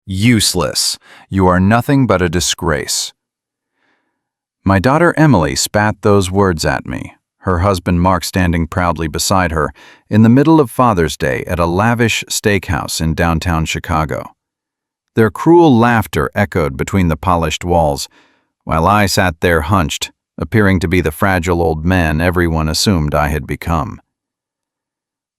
Useless. You are nothing but a disgrace. My daughter Emily spat those words at me, her husband Mark standing proudly beside her, in the middle of Father's Day at a lavish steakhouse in downtown Chicago. Their cruel laughter echoed between the polished walls, while I sat there hunched, appearing to be the fragile old man everyone assumed I had become.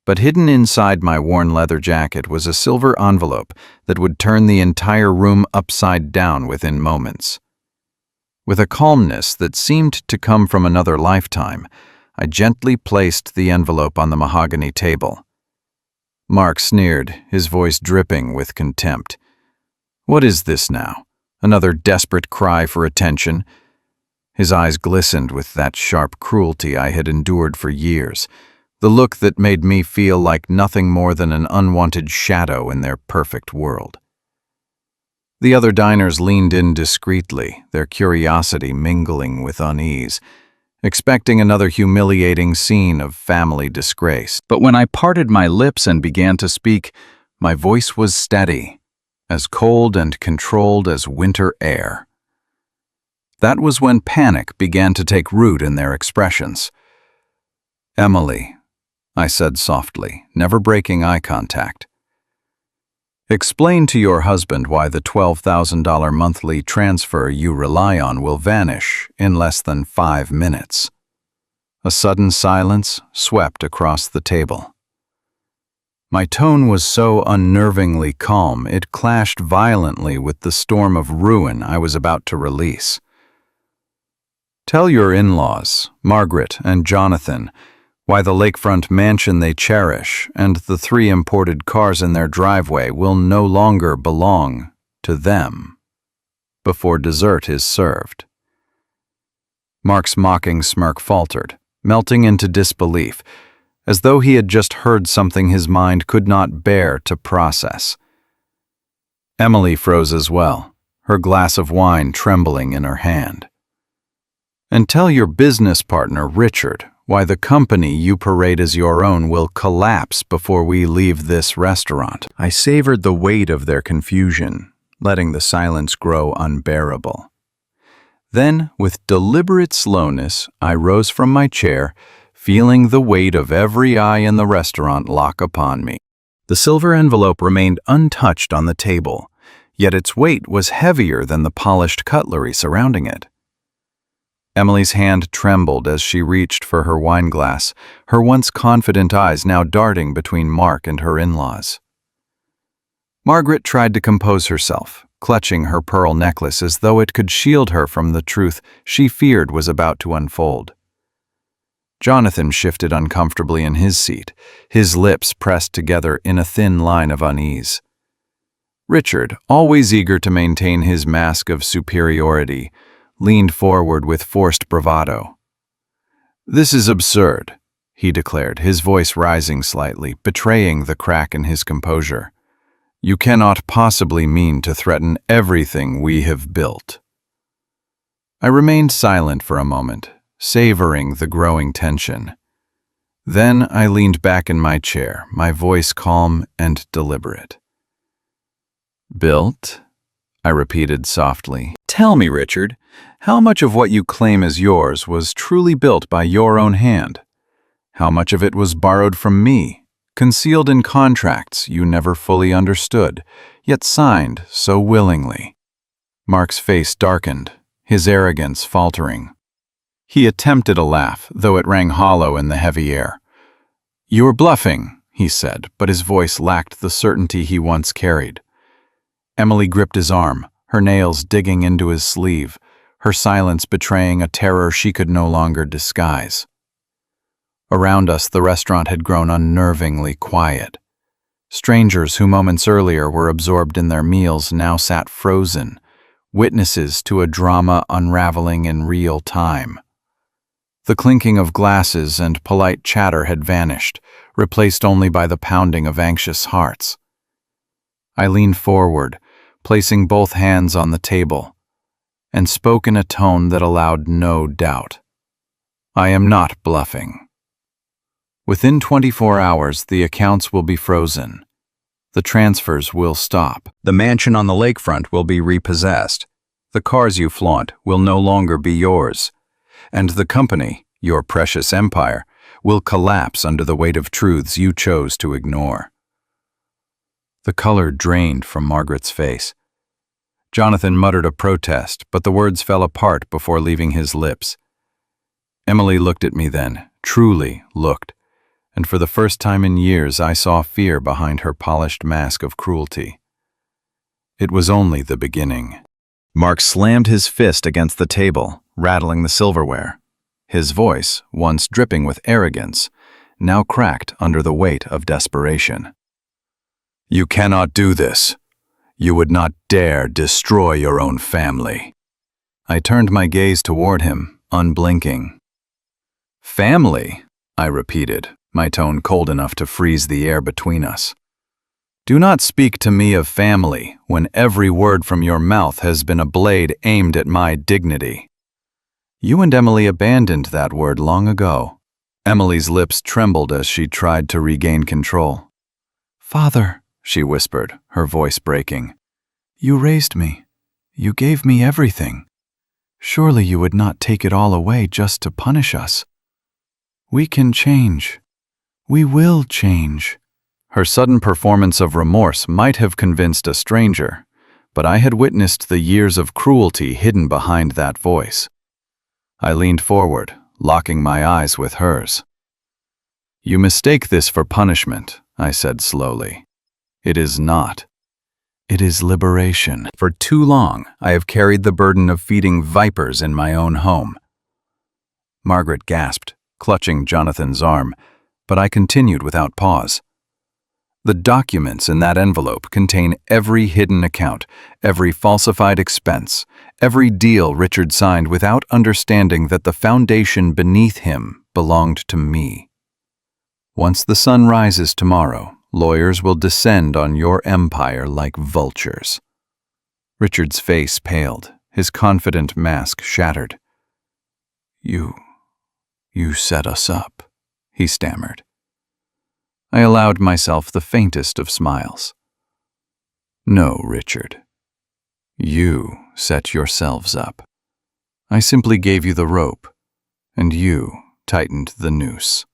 But hidden inside my worn leather jacket was a silver envelope that would turn the entire room upside down within moments. With a calmness that seemed to come from another lifetime, I gently placed the envelope on the mahogany table. Mark sneered, his voice dripping with contempt. "What is this now? Another desperate cry for attention?" His eyes glistened with that sharp cruelty I had endured for years, the look that made me feel like nothing more than an unwanted shadow in their perfect world. The other diners leaned in discreetly, their curiosity mingling with unease, expecting another humiliating scene of family disgrace. But when I parted my lips and began to speak, my voice was steady, as cold and controlled as winter air. That was when panic began to take root in their expressions. "Emily," I said softly, never breaking eye contact. "Explain to your husband why the $12,000 monthly transfer you rely on will vanish in less than 5 minutes." A sudden silence swept across the table. My tone was so unnervingly calm it clashed violently with the storm of ruin I was about to release. "Tell your in-laws, Margaret and Jonathan, why the lakefront mansion they cherish and the 3 imported cars in their driveway will no longer belong to them before dessert is served." Mark's mocking smirk faltered, melting into disbelief, as though he had just heard something his mind could not bear to process. Emily froze as well, her glass of wine trembling in her hand. "And tell your business partner, Richard, why the company you parade as your own will collapse before we leave this restaurant." I savored the weight of their confusion, letting the silence grow unbearable. Then, with deliberate slowness, I rose from my chair, feeling the weight of every eye in the restaurant lock upon me. The silver envelope remained untouched on the table, yet its weight was heavier than the polished cutlery surrounding it. Emily's hand trembled as she reached for her wineglass, her once confident eyes now darting between Mark and her in-laws. Margaret tried to compose herself, clutching her pearl necklace as though it could shield her from the truth she feared was about to unfold. Jonathan shifted uncomfortably in his seat, his lips pressed together in a thin line of unease. Richard, always eager to maintain his mask of superiority, leaned forward with forced bravado. "This is absurd," he declared, his voice rising slightly, betraying the crack in his composure. "You cannot possibly mean to threaten everything we have built." I remained silent for a moment, savoring the growing tension. Then I leaned back in my chair, my voice calm and deliberate. "Built?" I repeated softly. "Tell me, Richard, how much of what you claim as yours was truly built by your own hand? How much of it was borrowed from me, concealed in contracts you never fully understood, yet signed so willingly?" Mark's face darkened, his arrogance faltering. He attempted a laugh, though it rang hollow in the heavy air. "You're bluffing," he said, but his voice lacked the certainty he once carried. Emily gripped his arm, her nails digging into his sleeve, her silence betraying a terror she could no longer disguise. Around us, the restaurant had grown unnervingly quiet. Strangers who moments earlier were absorbed in their meals now sat frozen, witnesses to a drama unraveling in real time. The clinking of glasses and polite chatter had vanished, replaced only by the pounding of anxious hearts. I leaned forward, placing both hands on the table, and spoke in a tone that allowed no doubt. "I am not bluffing. Within 24 hours, the accounts will be frozen. The transfers will stop. The mansion on the lakefront will be repossessed. The cars you flaunt will no longer be yours. And the company, your precious empire, will collapse under the weight of truths you chose to ignore. The color drained from Margaret's face. Jonathan muttered a protest, but the words fell apart before leaving his lips. Emily looked at me then, truly looked, and for the first time in years I saw fear behind her polished mask of cruelty. It was only the beginning. Mark slammed his fist against the table, rattling the silverware. His voice, once dripping with arrogance, now cracked under the weight of desperation. "You cannot do this. You would not dare destroy your own family." I turned my gaze toward him, unblinking. "Family?" I repeated, my tone cold enough to freeze the air between us. "Do not speak to me of family when every word from your mouth has been a blade aimed at my dignity. You and Emily abandoned that word long ago." Emily's lips trembled as she tried to regain control. "Father," she whispered, her voice breaking, "you raised me. You gave me everything. Surely you would not take it all away just to punish us. We can change. We will change." Her sudden performance of remorse might have convinced a stranger, but I had witnessed the years of cruelty hidden behind that voice. I leaned forward, locking my eyes with hers. "You mistake this for punishment," I said slowly. "It is not. It is liberation. For too long, I have carried the burden of feeding vipers in my own home." Margaret gasped, clutching Jonathan's arm, but I continued without pause. "The documents in that envelope contain every hidden account, every falsified expense, every deal Richard signed without understanding that the foundation beneath him belonged to me. Once the sun rises tomorrow, lawyers will descend on your empire like vultures." Richard's face paled, his confident mask shattered. You set us up," he stammered. I allowed myself the faintest of smiles. "No, Richard. You set yourselves up. I simply gave you the rope, and you tightened the noose."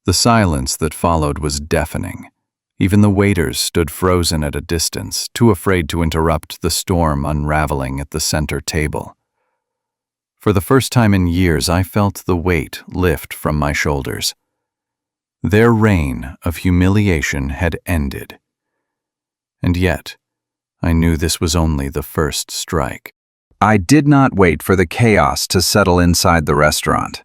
The silence that followed was deafening. Even the waiters stood frozen at a distance, too afraid to interrupt the storm unraveling at the center table. For the first time in years, I felt the weight lift from my shoulders. Their reign of humiliation had ended. And yet, I knew this was only the first strike. I did not wait for the chaos to settle inside the restaurant.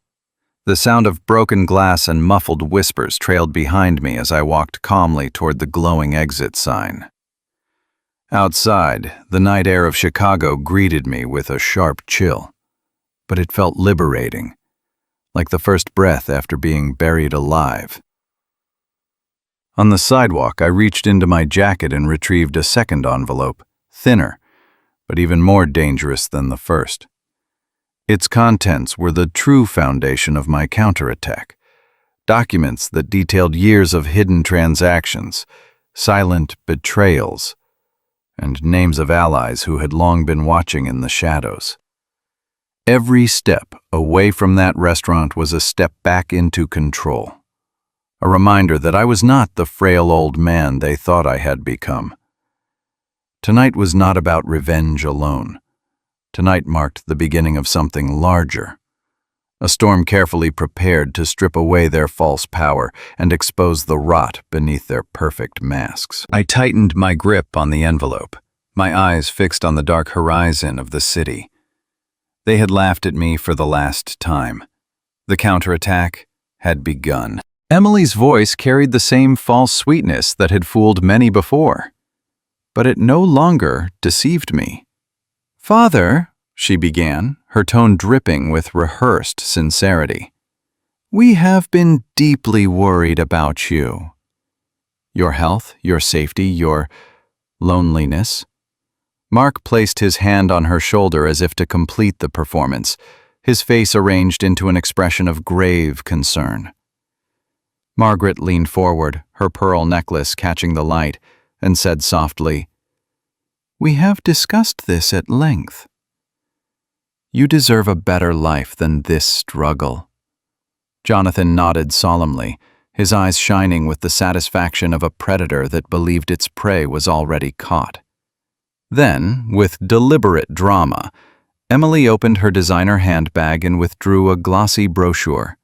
The sound of broken glass and muffled whispers trailed behind me as I walked calmly toward the glowing exit sign. Outside, the night air of Chicago greeted me with a sharp chill, but it felt liberating, like the first breath after being buried alive. On the sidewalk, I reached into my jacket and retrieved a second envelope, thinner, but even more dangerous than the first. Its contents were the true foundation of my counterattack, documents that detailed years of hidden transactions, silent betrayals, and names of allies who had long been watching in the shadows. Every step away from that restaurant was a step back into control. A reminder that I was not the frail old man they thought I had become. Tonight was not about revenge alone. Tonight marked the beginning of something larger. A storm carefully prepared to strip away their false power and expose the rot beneath their perfect masks. I tightened my grip on the envelope, my eyes fixed on the dark horizon of the city. They had laughed at me for the last time. The counterattack had begun. Emily's voice carried the same false sweetness that had fooled many before, but it no longer deceived me. "Father," she began, her tone dripping with rehearsed sincerity, "we have been deeply worried about you. Your health, your safety, your loneliness." Mark placed his hand on her shoulder as if to complete the performance, his face arranged into an expression of grave concern. Margaret leaned forward, her pearl necklace catching the light, and said softly, "We have discussed this at length. You deserve a better life than this struggle." Jonathan nodded solemnly, his eyes shining with the satisfaction of a predator that believed its prey was already caught. Then, with deliberate drama, Emily opened her designer handbag and withdrew a glossy brochure.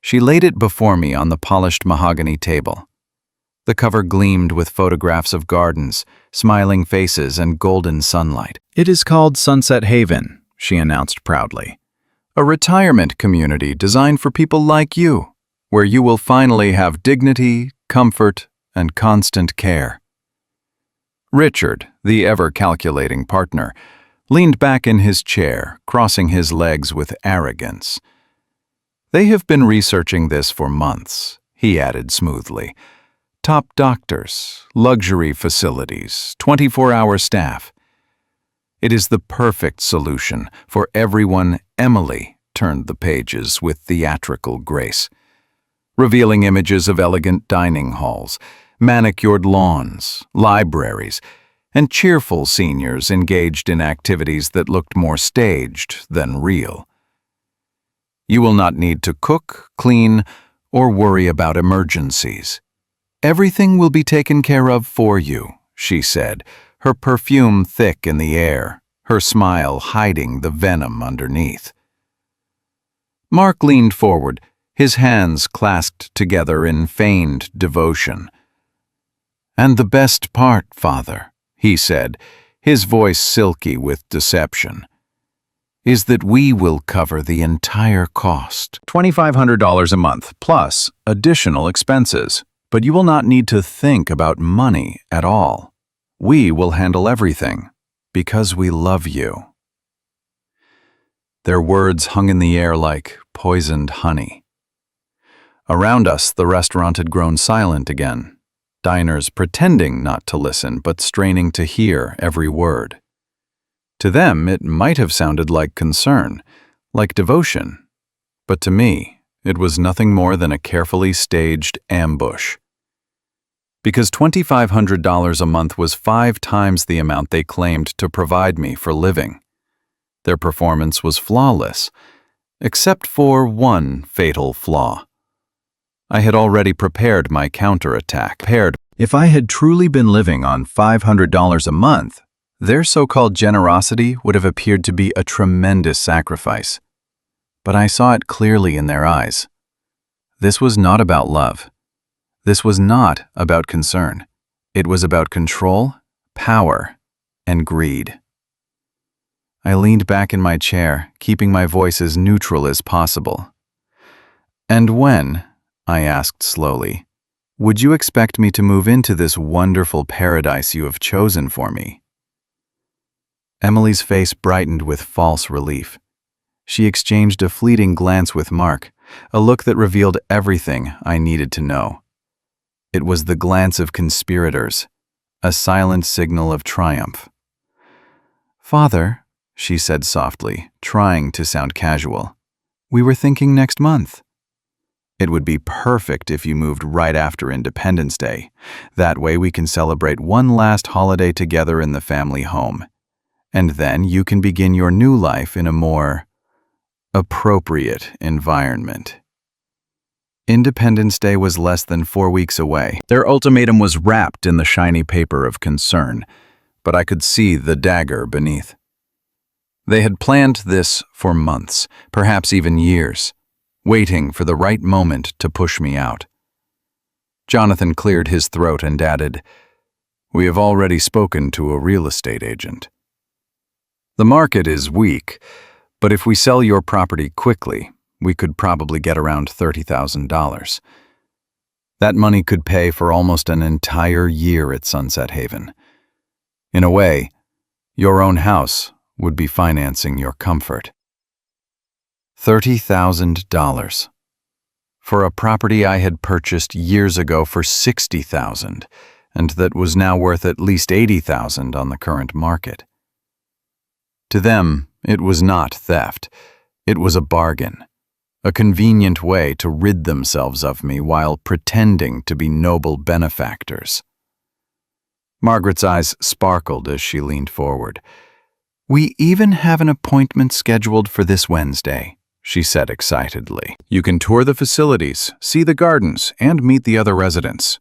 She laid it before me on the polished mahogany table. The cover gleamed with photographs of gardens, smiling faces, and golden sunlight. "It is called Sunset Haven," she announced proudly. "A retirement community designed for people like you, where you will finally have dignity, comfort, and constant care." Richard, the ever-calculating partner, leaned back in his chair, crossing his legs with arrogance. "They have been researching this for months," he added smoothly. "Top doctors, luxury facilities, 24-hour staff. It is the perfect solution for everyone." Emily turned the pages with theatrical grace, revealing images of elegant dining halls, manicured lawns, libraries, and cheerful seniors engaged in activities that looked more staged than real. "You will not need to cook, clean, or worry about emergencies. Everything will be taken care of for you," she said, her perfume thick in the air, her smile hiding the venom underneath. Mark leaned forward, his hands clasped together in feigned devotion. "And the best part, Father," he said, his voice silky with deception, "is that we will cover the entire cost. $2,500 a month, plus additional expenses. But you will not need to think about money at all. We will handle everything, because we love you." Their words hung in the air like poisoned honey. Around us, the restaurant had grown silent again, diners pretending not to listen but straining to hear every word. To them, it might have sounded like concern, like devotion, but to me, it was nothing more than a carefully staged ambush. Because $2,500 a month was 5 times the amount they claimed to provide me for living. Their performance was flawless, except for one fatal flaw. I had already prepared my counterattack. If I had truly been living on $500 a month, their so-called generosity would have appeared to be a tremendous sacrifice. But I saw it clearly in their eyes. This was not about love. This was not about concern. It was about control, power, and greed. I leaned back in my chair, keeping my voice as neutral as possible. "And when," I asked slowly, "would you expect me to move into this wonderful paradise you have chosen for me?" Emily's face brightened with false relief. She exchanged a fleeting glance with Mark, a look that revealed everything I needed to know. It was the glance of conspirators, a silent signal of triumph. "Father," she said softly, trying to sound casual, "we were thinking next month." "It would be perfect if you moved right after Independence Day. That way we can celebrate one last holiday together in the family home. And then you can begin your new life in a more appropriate environment." Independence Day was less than 4 weeks away. Their ultimatum was wrapped in the shiny paper of concern, but I could see the dagger beneath. They had planned this for months, perhaps even years, waiting for the right moment to push me out. Jonathan cleared his throat and added, "We have already spoken to a real estate agent. The market is weak, but if we sell your property quickly, we could probably get around $30,000. That money could pay for almost an entire year at Sunset Haven. In a way, your own house would be financing your comfort." $30,000. For a property I had purchased years ago for $60,000, and that was now worth at least $80,000 on the current market. To them, it was not theft. It was a bargain. a convenient way to rid themselves of me while pretending to be noble benefactors. Margaret's eyes sparkled as she leaned forward. "We even have an appointment scheduled for this Wednesday," she said excitedly. "You can tour the facilities, see the gardens, and meet the other residents.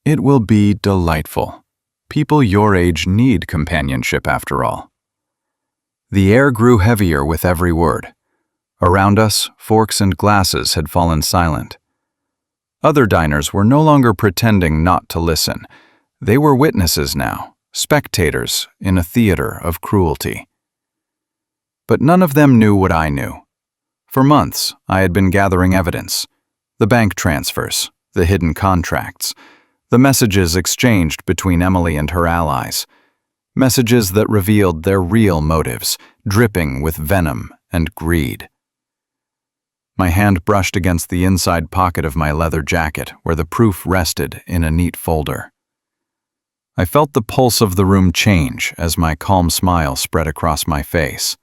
It will be delightful. People your age need companionship after all." The air grew heavier with every word. Around us, forks and glasses had fallen silent. Other diners were no longer pretending not to listen. They were witnesses now, spectators in a theater of cruelty. But none of them knew what I knew. For months, I had been gathering evidence: the bank transfers, the hidden contracts, the messages exchanged between Emily and her allies, messages that revealed their real motives, dripping with venom and greed. My hand brushed against the inside pocket of my leather jacket, where the proof rested in a neat folder. I felt the pulse of the room change as my calm smile spread across my face.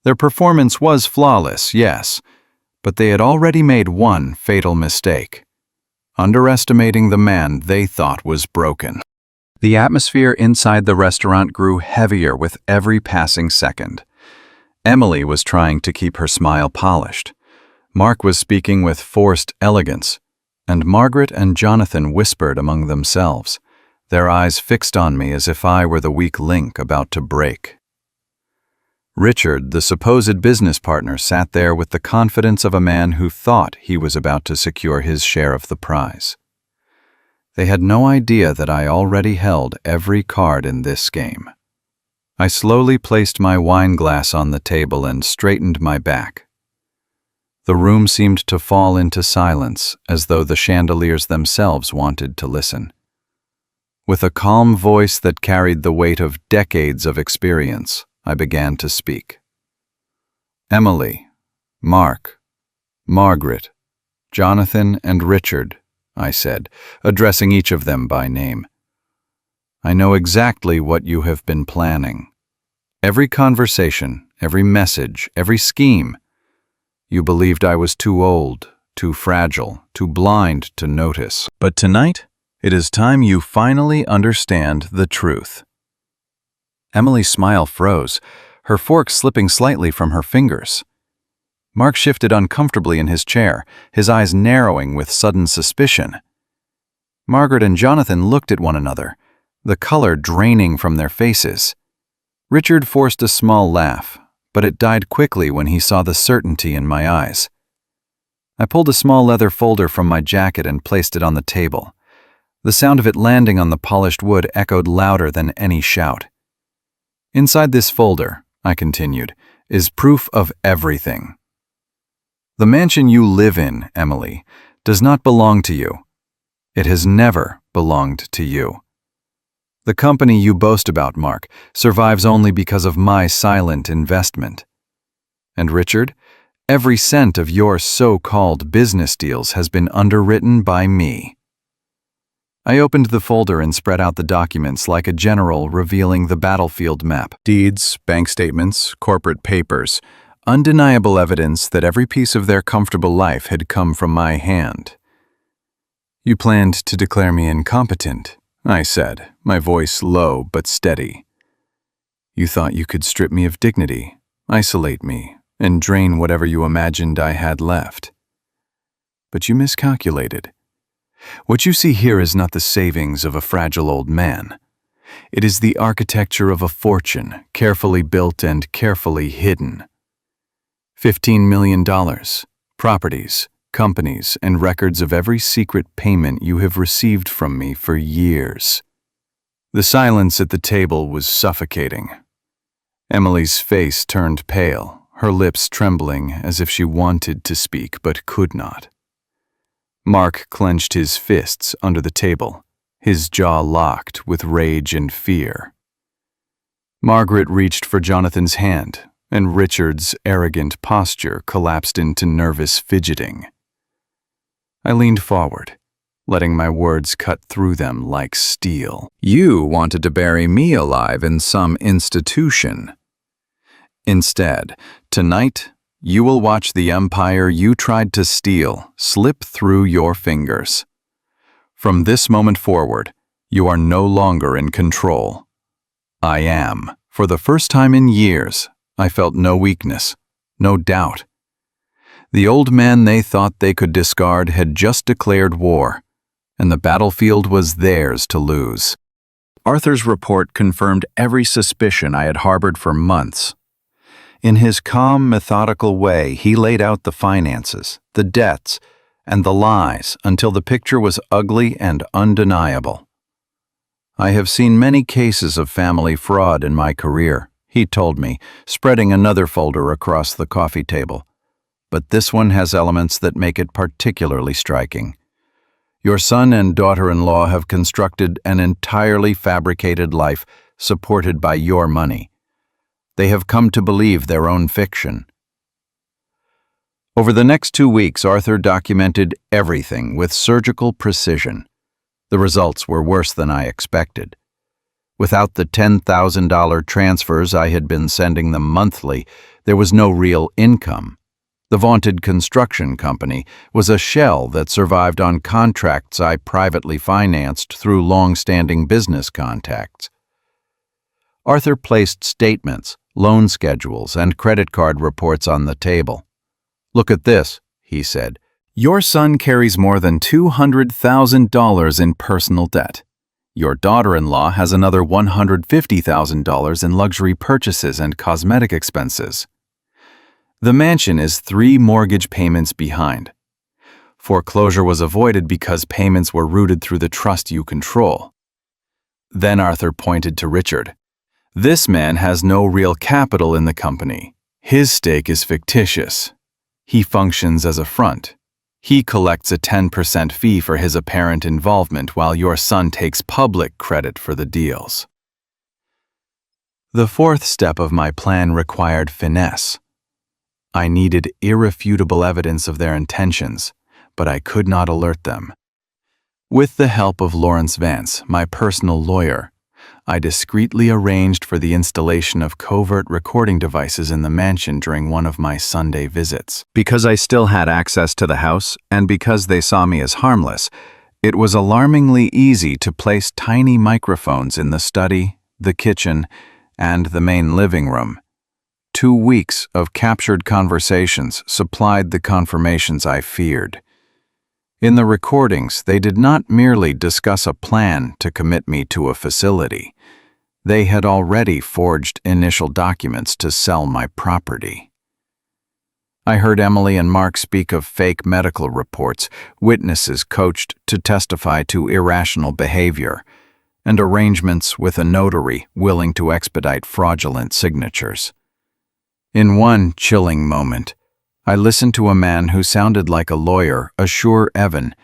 Their performance was flawless, yes, but they had already made one fatal mistake: underestimating the man they thought was broken. The atmosphere inside the restaurant grew heavier with every passing second. Emily was trying to keep her smile polished. Mark was speaking with forced elegance, and Margaret and Jonathan whispered among themselves, their eyes fixed on me as if I were the weak link about to break. Richard, the supposed business partner, sat there with the confidence of a man who thought he was about to secure his share of the prize. They had no idea that I already held every card in this game. I slowly placed my wine glass on the table and straightened my back. The room seemed to fall into silence, as though the chandeliers themselves wanted to listen. With a calm voice that carried the weight of decades of experience, I began to speak. "Emily, Mark, Margaret, Jonathan, and Richard," I said, addressing each of them by name. "I know exactly what you have been planning. Every conversation, every message, every scheme. You believed I was too old, too fragile, too blind to notice. But tonight, it is time you finally understand the truth." Emily's smile froze, her fork slipping slightly from her fingers. Mark shifted uncomfortably in his chair, his eyes narrowing with sudden suspicion. Margaret and Jonathan looked at one another, the color draining from their faces. Richard forced a small laugh, but it died quickly when he saw the certainty in my eyes. I pulled a small leather folder from my jacket and placed it on the table. The sound of it landing on the polished wood echoed louder than any shout. "Inside this folder," I continued, "is proof of everything. The mansion you live in, Emily, does not belong to you. It has never belonged to you. The company you boast about, Mark, survives only because of my silent investment. And Richard, every cent of your so-called business deals has been underwritten by me." I opened the folder and spread out the documents like a general revealing the battlefield map. Deeds, bank statements, corporate papers, undeniable evidence that every piece of their comfortable life had come from my hand. "You planned to declare me incompetent," I said, my voice low but steady. "You thought you could strip me of dignity, isolate me, and drain whatever you imagined I had left. But you miscalculated. What you see here is not the savings of a fragile old man. It is the architecture of a fortune, carefully built and carefully hidden. $15 million, properties, companies, and records of every secret payment you have received from me for years." The silence at the table was suffocating. Emily's face turned pale, her lips trembling as if she wanted to speak but could not. Mark clenched his fists under the table, his jaw locked with rage and fear. Margaret reached for Jonathan's hand, and Richard's arrogant posture collapsed into nervous fidgeting. I leaned forward, letting my words cut through them like steel. "You wanted to bury me alive in some institution. Instead, tonight, You will watch the empire you tried to steal slip through your fingers. From this moment forward, you are no longer in control. I am. For the first time in years, I felt no weakness, no doubt. The old man they thought they could discard had just declared war, and the battlefield was theirs to lose. Arthur's report confirmed every suspicion I had harbored for months. In his calm, methodical way, he laid out the finances, the debts, and the lies until the picture was ugly and undeniable. I have seen many cases of family fraud in my career, he told me, spreading another folder across the coffee table. But this one has elements that make it particularly striking. Your son and daughter-in-law have constructed an entirely fabricated life supported by your money. They have come to believe their own fiction. Over the next 2 weeks, Arthur documented everything with surgical precision. The results were worse than I expected. Without the $10,000 transfers I had been sending them monthly, there was no real income. The vaunted construction company was a shell that survived on contracts I privately financed through long-standing business contacts. Arthur placed statements, loan schedules, and credit card reports on the table. "Look at this," he said. "Your son carries more than $200,000 in personal debt. Your daughter-in-law has another $150,000 in luxury purchases and cosmetic expenses. The mansion is 3 mortgage payments behind. Foreclosure was avoided because payments were routed through the trust you control." Then Arthur pointed to Richard. "This man has no real capital in the company. His stake is fictitious. He functions as a front. He collects a 10% fee for his apparent involvement while your son takes public credit for the deals." The fourth step of my plan required finesse. I needed irrefutable evidence of their intentions, but I could not alert them. With the help of Lawrence Vance, my personal lawyer, I discreetly arranged for the installation of covert recording devices in the mansion during one of my Sunday visits. Because I still had access to the house, and because they saw me as harmless, it was alarmingly easy to place tiny microphones in the study, the kitchen, and the main living room. 2 weeks of captured conversations supplied the confirmations I feared. In the recordings, they did not merely discuss a plan to commit me to a facility. They had already forged initial documents to sell my property. I heard Emily and Mark speak of fake medical reports, witnesses coached to testify to irrational behavior, and arrangements with a notary willing to expedite fraudulent signatures. In one chilling moment, I listened to a man who sounded like a lawyer assure Evan,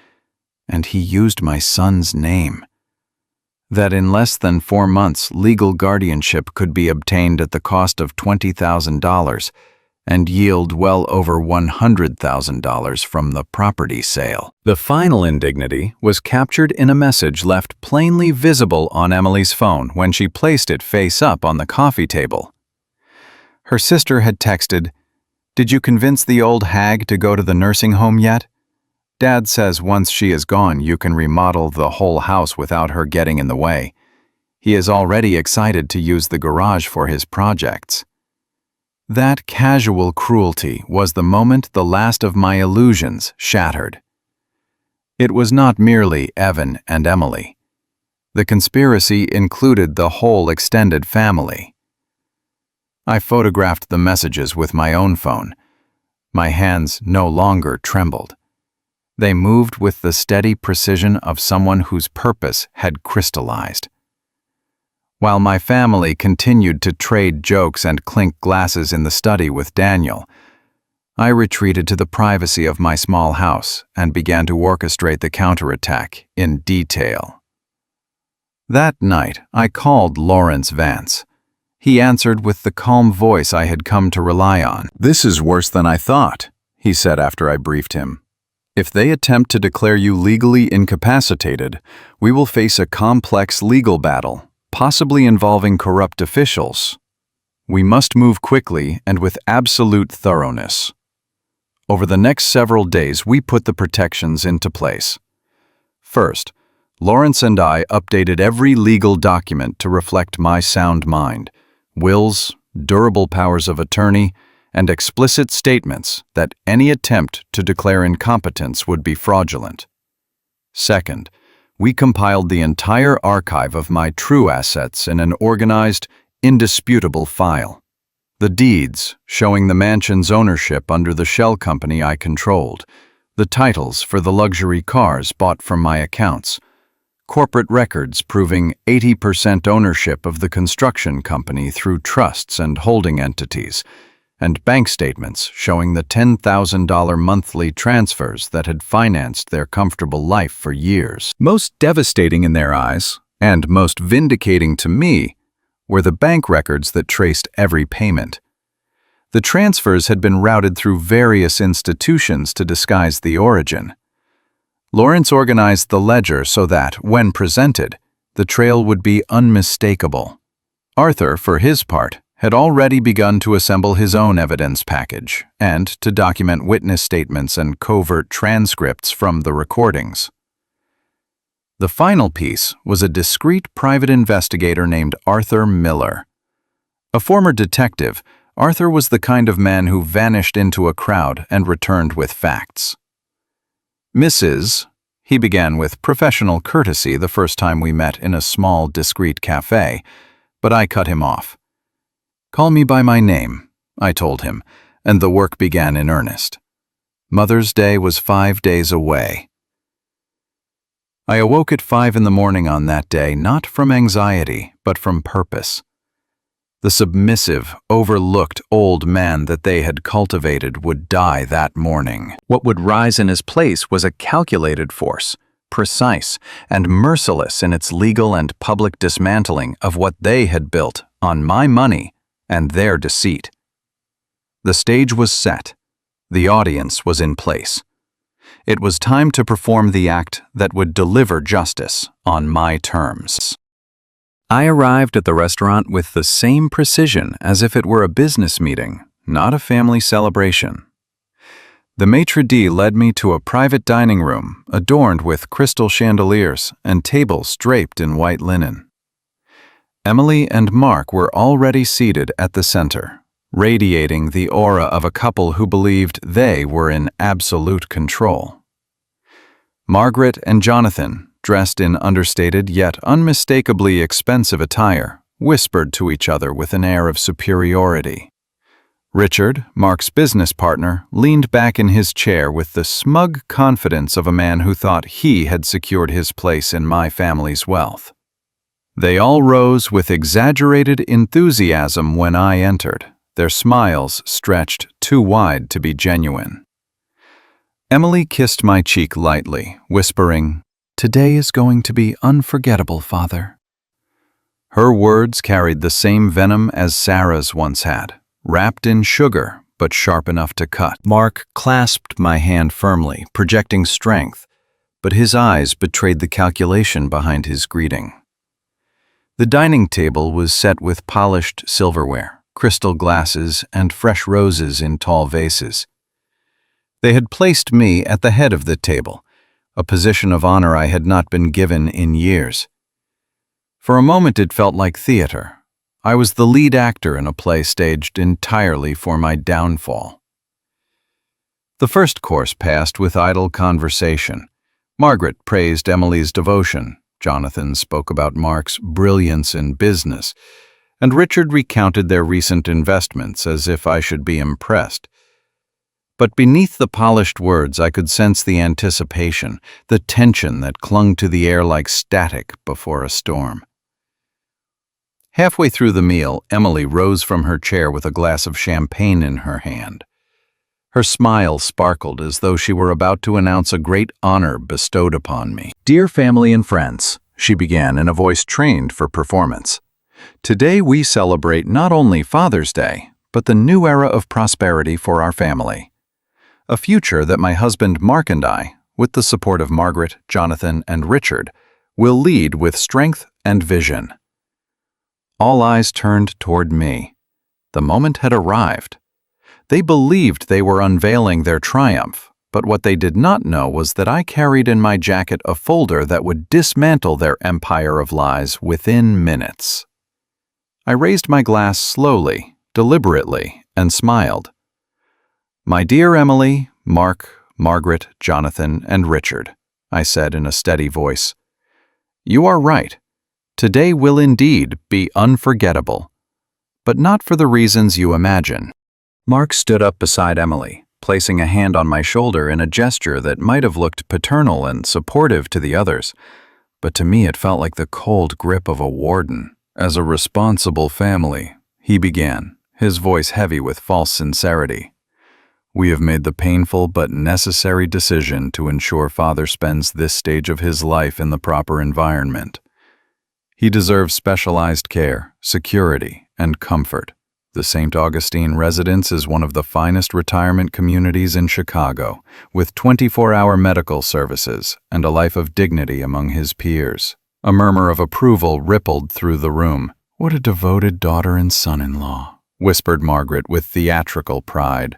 and he used my son's name, that in less than 4 months legal guardianship could be obtained at the cost of $20,000 and yield well over $100,000 from the property sale. The final indignity was captured in a message left plainly visible on Emily's phone when she placed it face up on the coffee table. Her sister had texted, "Did you convince the old hag to go to the nursing home yet? Dad says once she is gone, you can remodel the whole house without her getting in the way. He is already excited to use the garage for his projects." That casual cruelty was the moment the last of my illusions shattered. It was not merely Evan and Emily. The conspiracy included the whole extended family. I photographed the messages with my own phone. My hands no longer trembled. They moved with the steady precision of someone whose purpose had crystallized. While my family continued to trade jokes and clink glasses in the study with Daniel, I retreated to the privacy of my small house and began to orchestrate the counterattack in detail. That night, I called Lawrence Vance. He answered with the calm voice I had come to rely on. "This is worse than I thought," he said after I briefed him. "If they attempt to declare you legally incapacitated, we will face a complex legal battle, possibly involving corrupt officials. We must move quickly and with absolute thoroughness. Over the next several days, we put the protections into place. First, Lawrence and I updated every legal document to reflect my sound mind: wills, durable powers of attorney, and explicit statements that any attempt to declare incompetence would be fraudulent. Second, we compiled the entire archive of my true assets in an organized, indisputable file. The deeds showing the mansion's ownership under the shell company I controlled, the titles for the luxury cars bought from my accounts, corporate records proving 80% ownership of the construction company through trusts and holding entities, and bank statements showing the $10,000 monthly transfers that had financed their comfortable life for years. Most devastating in their eyes, and most vindicating to me, were the bank records that traced every payment. The transfers had been routed through various institutions to disguise the origin. Lawrence organized the ledger so that, when presented, the trail would be unmistakable. Arthur, for his part, had already begun to assemble his own evidence package and to document witness statements and covert transcripts from the recordings. The final piece was a discreet private investigator named Arthur Miller. A former detective, Arthur was the kind of man who vanished into a crowd and returned with facts. "Mrs." He began with professional courtesy the first time we met in a small, discreet cafe, but I cut him off. "Call me by my name," I told him, and the work began in earnest. Mother's Day was 5 days away. I awoke at 5 in the morning on that day, not from anxiety, but from purpose. The submissive, overlooked old man that they had cultivated would die that morning. What would rise in his place was a calculated force, precise and merciless in its legal and public dismantling of what they had built on my money and their deceit. The stage was set. The audience was in place. It was time to perform the act that would deliver justice on my terms. I arrived at the restaurant with the same precision as if it were a business meeting, not a family celebration. The maitre d' led me to a private dining room adorned with crystal chandeliers and tables draped in white linen. Emily and Mark were already seated at the center, radiating the aura of a couple who believed they were in absolute control. Margaret and Jonathan, dressed in understated yet unmistakably expensive attire, whispered to each other with an air of superiority. Richard, Mark's business partner, leaned back in his chair with the smug confidence of a man who thought he had secured his place in my family's wealth. They all rose with exaggerated enthusiasm when I entered, their smiles stretched too wide to be genuine. Emily kissed my cheek lightly, whispering, "Today is going to be unforgettable, Father." Her words carried the same venom as Sarah's once had, wrapped in sugar but sharp enough to cut. Mark clasped my hand firmly, projecting strength, but his eyes betrayed the calculation behind his greeting. The dining table was set with polished silverware, crystal glasses, and fresh roses in tall vases. They had placed me at the head of the table, a position of honor I had not been given in years. For a moment it felt like theater. I was the lead actor in a play staged entirely for my downfall. The first course passed with idle conversation. Margaret praised Emily's devotion, Jonathan spoke about Mark's brilliance in business, and Richard recounted their recent investments as if I should be impressed. But beneath the polished words I could sense the anticipation, the tension that clung to the air like static before a storm. Halfway through the meal, Emily rose from her chair with a glass of champagne in her hand. Her smile sparkled as though she were about to announce a great honor bestowed upon me. "Dear family and friends," she began in a voice trained for performance, "today we celebrate not only Father's Day, but the new era of prosperity for our family. A future that my husband Mark and I, with the support of Margaret, Jonathan, and Richard, will lead with strength and vision." All eyes turned toward me. The moment had arrived. They believed they were unveiling their triumph, but what they did not know was that I carried in my jacket a folder that would dismantle their empire of lies within minutes. I raised my glass slowly, deliberately, and smiled. "My dear Emily, Mark, Margaret, Jonathan, and Richard," I said in a steady voice. "You are right. Today will indeed be unforgettable, but not for the reasons you imagine." Mark stood up beside Emily, placing a hand on my shoulder in a gesture that might have looked paternal and supportive to the others, but to me it felt like the cold grip of a warden. "As a responsible family," he began, his voice heavy with false sincerity, "we have made the painful but necessary decision to ensure Father spends this stage of his life in the proper environment. He deserves specialized care, security, and comfort. The St. Augustine residence is one of the finest retirement communities in Chicago, with 24-hour medical services and a life of dignity among his peers." A murmur of approval rippled through the room. "What a devoted daughter and son-in-law," whispered Margaret with theatrical pride.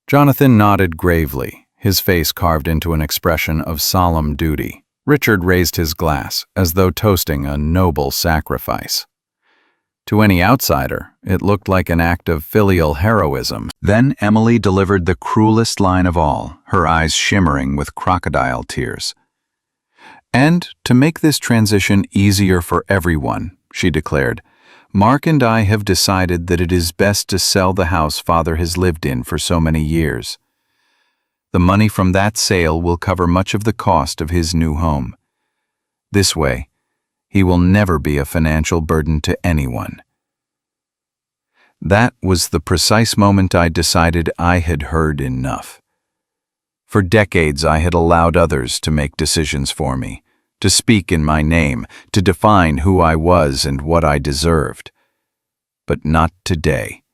Jonathan nodded gravely, his face carved into an expression of solemn duty. Richard raised his glass, as though toasting a noble sacrifice. To any outsider, it looked like an act of filial heroism. Then Emily delivered the cruelest line of all, her eyes shimmering with crocodile tears. "And to make this transition easier for everyone," she declared, "Mark and I have decided that it is best to sell the house Father has lived in for so many years. The money from that sale will cover much of the cost of his new home. This way, he will never be a financial burden to anyone." That was the precise moment I decided I had heard enough. For decades I had allowed others to make decisions for me, to speak in my name, to define who I was and what I deserved. But not today.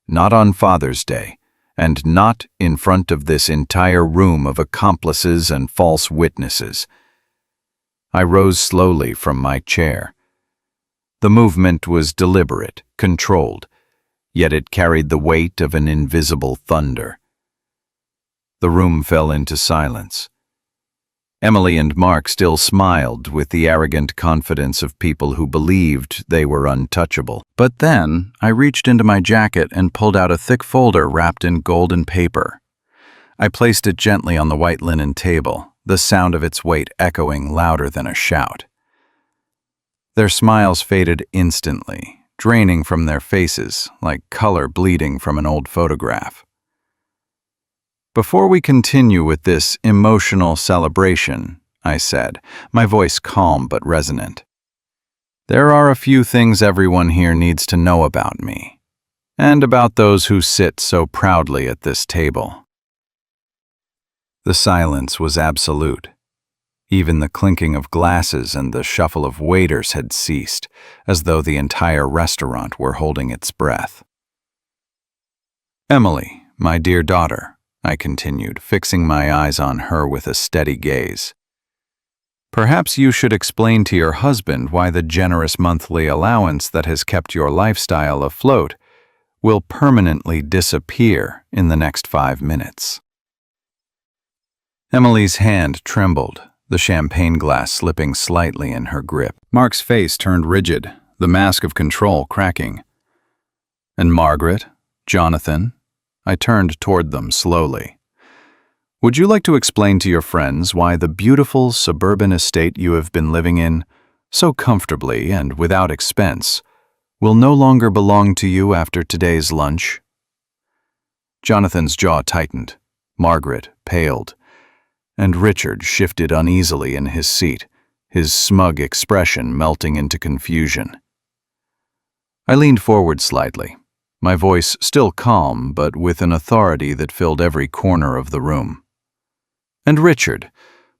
Not on Father's Day, and not in front of this entire room of accomplices and false witnesses. I rose slowly from my chair. The movement was deliberate, controlled, yet it carried the weight of an invisible thunder. The room fell into silence. Emily and Mark still smiled with the arrogant confidence of people who believed they were untouchable. But then I reached into my jacket and pulled out a thick folder wrapped in golden paper. I placed it gently on the white linen table, the sound of its weight echoing louder than a shout. Their smiles faded instantly, draining from their faces like color bleeding from an old photograph. "Before we continue with this emotional celebration," I said, my voice calm but resonant, "there are a few things everyone here needs to know about me, and about those who sit so proudly at this table." The silence was absolute. Even the clinking of glasses and the shuffle of waiters had ceased, as though the entire restaurant were holding its breath. "Emily, my dear daughter," I continued, fixing my eyes on her with a steady gaze, "perhaps you should explain to your husband why the generous monthly allowance that has kept your lifestyle afloat will permanently disappear in the next 5 minutes." Emily's hand trembled, the champagne glass slipping slightly in her grip. Mark's face turned rigid, the mask of control cracking. "And Margaret, Jonathan," I turned toward them slowly, "would you like to explain to your friends why the beautiful suburban estate you have been living in, so comfortably and without expense, will no longer belong to you after today's lunch?" Jonathan's jaw tightened, Margaret paled, and Richard shifted uneasily in his seat, his smug expression melting into confusion. I leaned forward slightly, my voice still calm but with an authority that filled every corner of the room. "And Richard,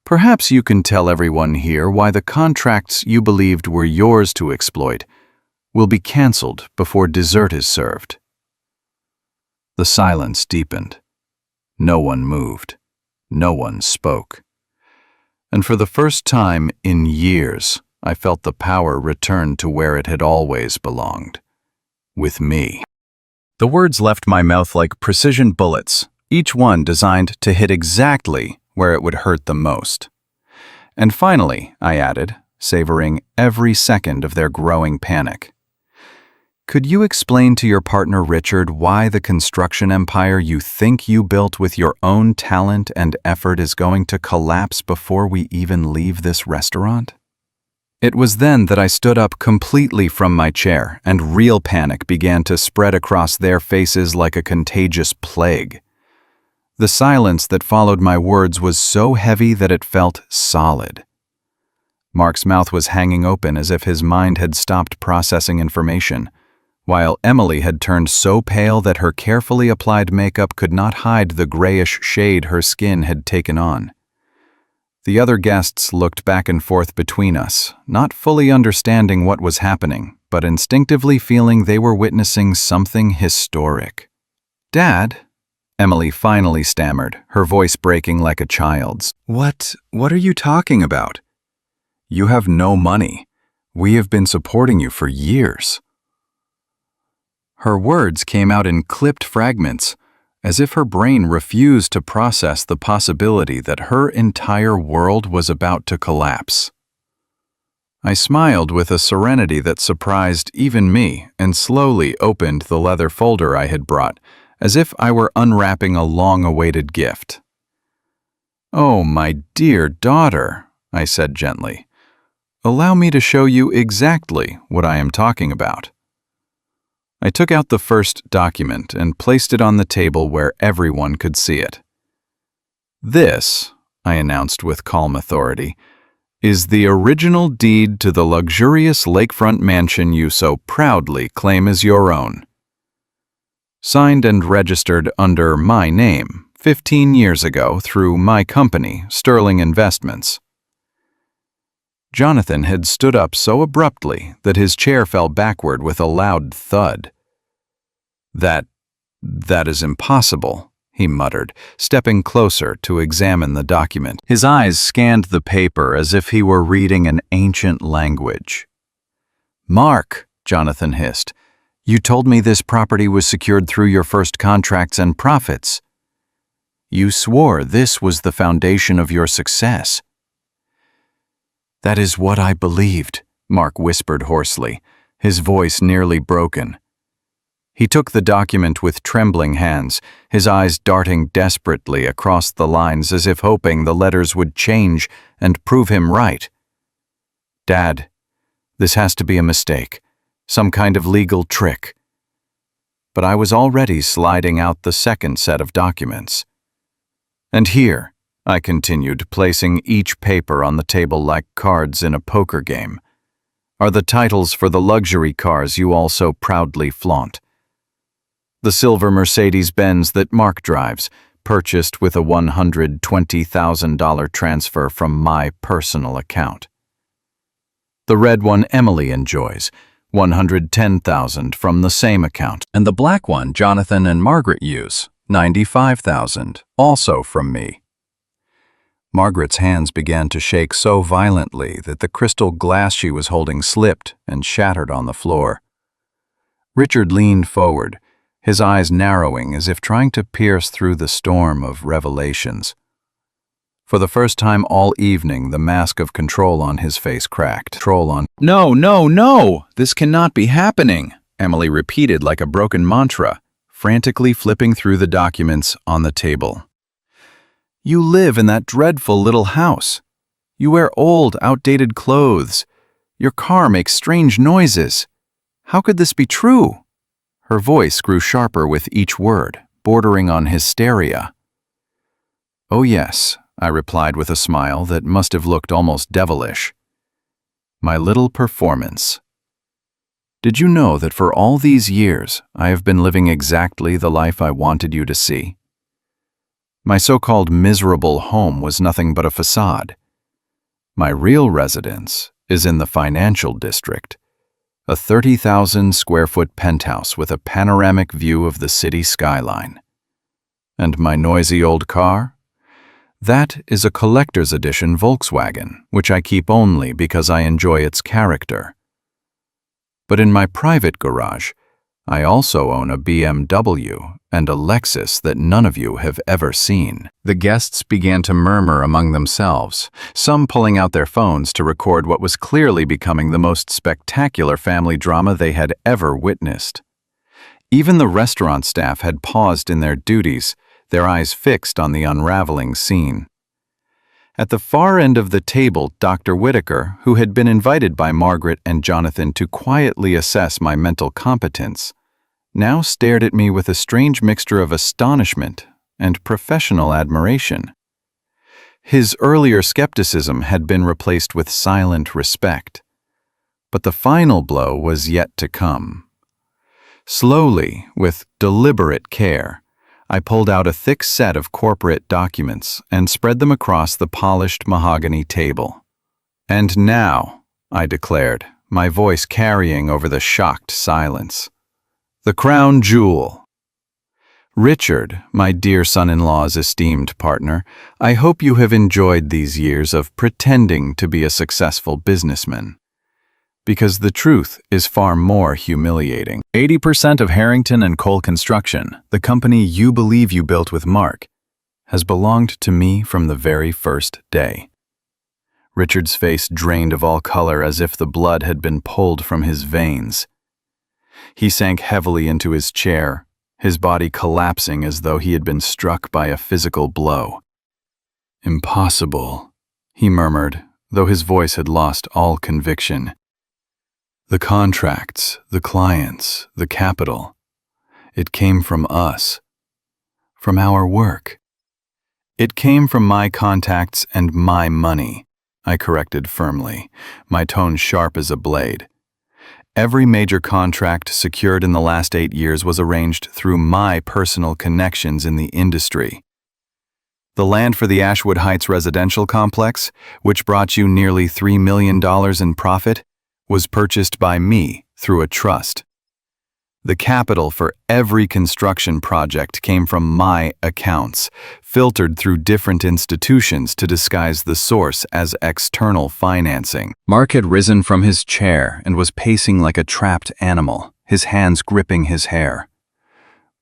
perhaps you can tell everyone here why the contracts you believed were yours to exploit will be canceled before dessert is served." The silence deepened. No one moved. No one spoke. And for the first time in years, I felt the power return to where it had always belonged, with me. The words left my mouth like precision bullets, each one designed to hit exactly where it would hurt the most. And finally, I added, savoring every second of their growing panic, could you explain to your partner Richard why the construction empire you think you built with your own talent and effort is going to collapse before we even leave this restaurant? It was then that I stood up completely from my chair, and real panic began to spread across their faces like a contagious plague. The silence that followed my words was so heavy that it felt solid. Mark's mouth was hanging open as if his mind had stopped processing information, while Emily had turned so pale that her carefully applied makeup could not hide the grayish shade her skin had taken on. The other guests looked back and forth between us, not fully understanding what was happening, but instinctively feeling they were witnessing something historic. "Dad," Emily finally stammered, her voice breaking like a child's. What are you talking about? You have no money. We have been supporting you for years." Her words came out in clipped fragments, as if her brain refused to process the possibility that her entire world was about to collapse. I smiled with a serenity that surprised even me and slowly opened the leather folder I had brought, as if I were unwrapping a long-awaited gift. "Oh, my dear daughter," I said gently, "allow me to show you exactly what I am talking about." I took out the first document and placed it on the table where everyone could see it. "This," I announced with calm authority, "is the original deed to the luxurious lakefront mansion you so proudly claim as your own. Signed and registered under my name 15 years ago through my company, Sterling Investments." Jonathan had stood up so abruptly that his chair fell backward with a loud thud. That is impossible," he muttered, stepping closer to examine the document. His eyes scanned the paper as if he were reading an ancient language. "Mark," Jonathan hissed, "you told me this property was secured through your first contracts and profits. You swore this was the foundation of your success." "That is what I believed," Mark whispered hoarsely, his voice nearly broken. He took the document with trembling hands, his eyes darting desperately across the lines as if hoping the letters would change and prove him right. "Dad, this has to be a mistake, some kind of legal trick." But I was already sliding out the second set of documents. "And here," I continued, placing each paper on the table like cards in a poker game, "are the titles for the luxury cars you all so proudly flaunt. The silver Mercedes-Benz that Mark drives, purchased with a $120,000 transfer from my personal account. The red one Emily enjoys, $110,000 from the same account. And the black one Jonathan and Margaret use, $95,000, also from me." Margaret's hands began to shake so violently that the crystal glass she was holding slipped and shattered on the floor. Richard leaned forward, his eyes narrowing as if trying to pierce through the storm of revelations. For the first time all evening, the mask of control on his face cracked. "No, no, no! This cannot be happening!" Emily repeated like a broken mantra, frantically flipping through the documents on the table. "You live in that dreadful little house. You wear old, outdated clothes. Your car makes strange noises. How could this be true?" Her voice grew sharper with each word, bordering on hysteria. "Oh yes," I replied with a smile that must have looked almost devilish. "My little performance. Did you know that for all these years I have been living exactly the life I wanted you to see? My so-called miserable home was nothing but a facade. My real residence is in the financial district, a 30,000 square foot penthouse with a panoramic view of the city skyline. And my noisy old car? That is a collector's edition Volkswagen, which I keep only because I enjoy its character. But in my private garage, I also own a BMW and a Lexus that none of you have ever seen." The guests began to murmur among themselves, some pulling out their phones to record what was clearly becoming the most spectacular family drama they had ever witnessed. Even the restaurant staff had paused in their duties, their eyes fixed on the unraveling scene. At the far end of the table, Dr. Whitaker, who had been invited by Margaret and Jonathan to quietly assess my mental competence, now stared at me with a strange mixture of astonishment and professional admiration. His earlier skepticism had been replaced with silent respect. But the final blow was yet to come. Slowly, with deliberate care, I pulled out a thick set of corporate documents and spread them across the polished mahogany table. "And now," I declared, my voice carrying over the shocked silence, "the crown jewel. Richard, my dear son-in-law's esteemed partner, I hope you have enjoyed these years of pretending to be a successful businessman. Because the truth is far more humiliating. 80% of Harrington and Cole Construction, the company you believe you built with Mark, has belonged to me from the very first day." Richard's face drained of all color as if the blood had been pulled from his veins. He sank heavily into his chair, his body collapsing as though he had been struck by a physical blow. "Impossible," he murmured, though his voice had lost all conviction. "The contracts, the clients, the capital. It came from us. From our work. It came from my contacts and my money," I corrected firmly, my tone sharp as a blade. "Every major contract secured in the last 8 years was arranged through my personal connections in the industry. The land for the Ashwood Heights residential complex, which brought you nearly $3 million in profit, was purchased by me through a trust. The capital for every construction project came from my accounts, filtered through different institutions to disguise the source as external financing." Mark had risen from his chair and was pacing like a trapped animal, his hands gripping his hair.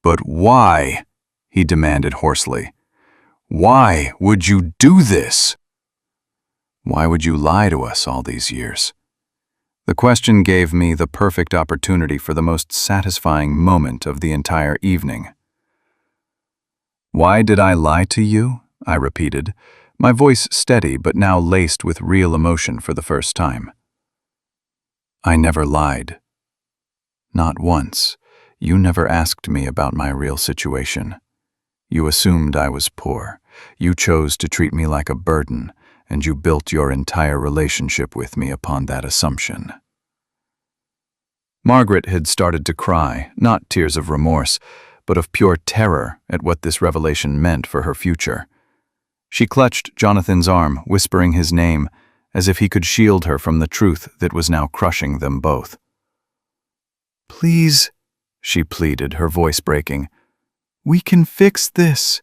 "But why?" he demanded hoarsely. "Why would you do this? Why would you lie to us all these years?" The question gave me the perfect opportunity for the most satisfying moment of the entire evening. "Why did I lie to you?" I repeated, my voice steady but now laced with real emotion for the first time. "I never lied. Not once. You never asked me about my real situation. You assumed I was poor. You chose to treat me like a burden, and you built your entire relationship with me upon that assumption." Margaret had started to cry, not tears of remorse, but of pure terror at what this revelation meant for her future. She clutched Jonathan's arm, whispering his name, as if he could shield her from the truth that was now crushing them both. "Please," she pleaded, her voice breaking, "we can fix this.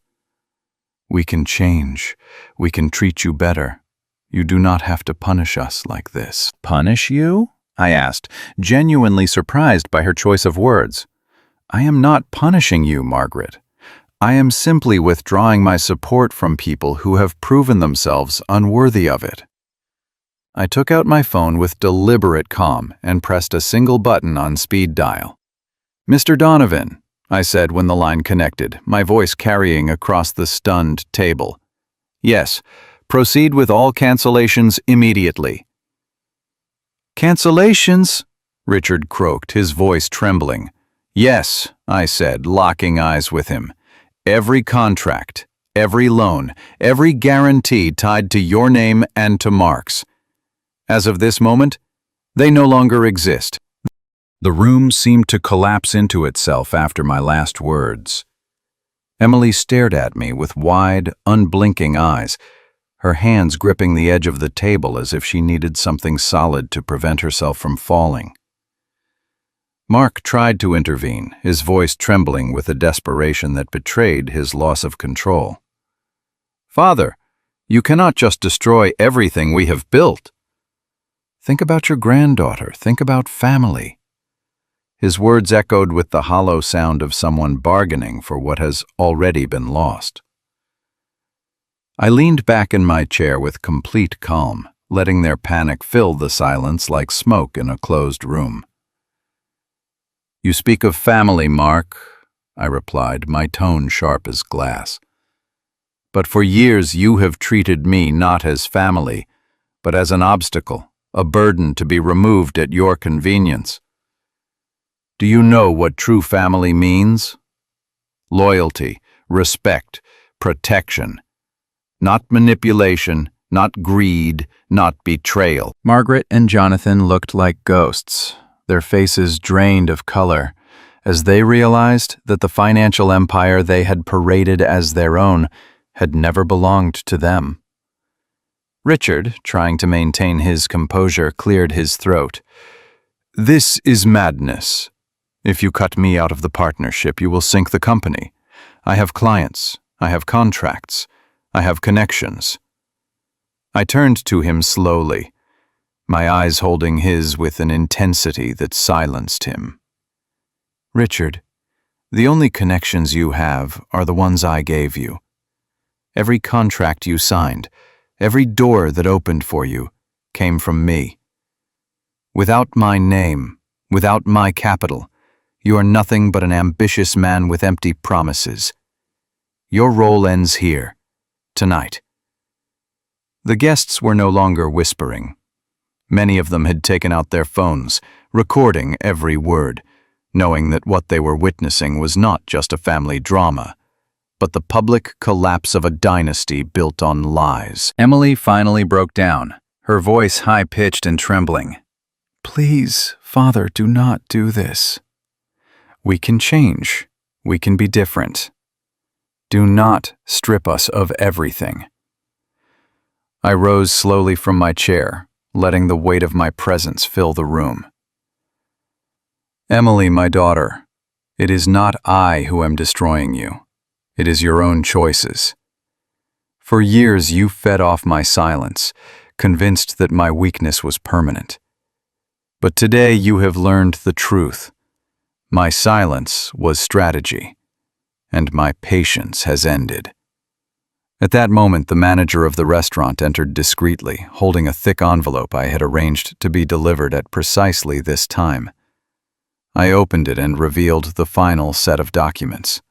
We can change. We can treat you better. You do not have to punish us like this." "Punish you?" I asked, genuinely surprised by her choice of words. "I am not punishing you, Margaret. I am simply withdrawing my support from people who have proven themselves unworthy of it." I took out my phone with deliberate calm and pressed a single button on speed dial. "Mr. Donovan," I said when the line connected, my voice carrying across the stunned table. "Yes, proceed with all cancellations immediately." "Cancellations?" Richard croaked, his voice trembling. "Yes," I said, locking eyes with him. "Every contract, every loan, every guarantee tied to your name and to Mark's. As of this moment, they no longer exist." The room seemed to collapse into itself after my last words. Emily stared at me with wide, unblinking eyes, her hands gripping the edge of the table as if she needed something solid to prevent herself from falling. Mark tried to intervene, his voice trembling with a desperation that betrayed his loss of control. "Father, you cannot just destroy everything we have built. Think about your granddaughter. Think about family. His words echoed with the hollow sound of someone bargaining for what has already been lost. I leaned back in my chair with complete calm, letting their panic fill the silence like smoke in a closed room. "You speak of family, Mark," I replied, my tone sharp as glass. "But for years you have treated me not as family, but as an obstacle, a burden to be removed at your convenience. Do you know what true family means? Loyalty, respect, protection. Not manipulation, not greed, not betrayal." Margaret and Jonathan looked like ghosts, their faces drained of color, as they realized that the financial empire they had paraded as their own had never belonged to them. Richard, trying to maintain his composure, cleared his throat. "This is madness. If you cut me out of the partnership, you will sink the company. I have clients, I have contracts, I have connections." I turned to him slowly, my eyes holding his with an intensity that silenced him. "Richard, the only connections you have are the ones I gave you. Every contract you signed, every door that opened for you, came from me. Without my name, without my capital, you are nothing but an ambitious man with empty promises. Your role ends here, tonight." The guests were no longer whispering. Many of them had taken out their phones, recording every word, knowing that what they were witnessing was not just a family drama, but the public collapse of a dynasty built on lies. Emily finally broke down, her voice high-pitched and trembling. "Please, Father, do not do this. We can change. We can be different. Do not strip us of everything." I rose slowly from my chair, letting the weight of my presence fill the room. "Emily, my daughter, it is not I who am destroying you. It is your own choices. For years you fed off my silence, convinced that my weakness was permanent. But today you have learned the truth. My silence was strategy, and my patience has ended." At that moment, the manager of the restaurant entered discreetly, holding a thick envelope I had arranged to be delivered at precisely this time. I opened it and revealed the final set of documents.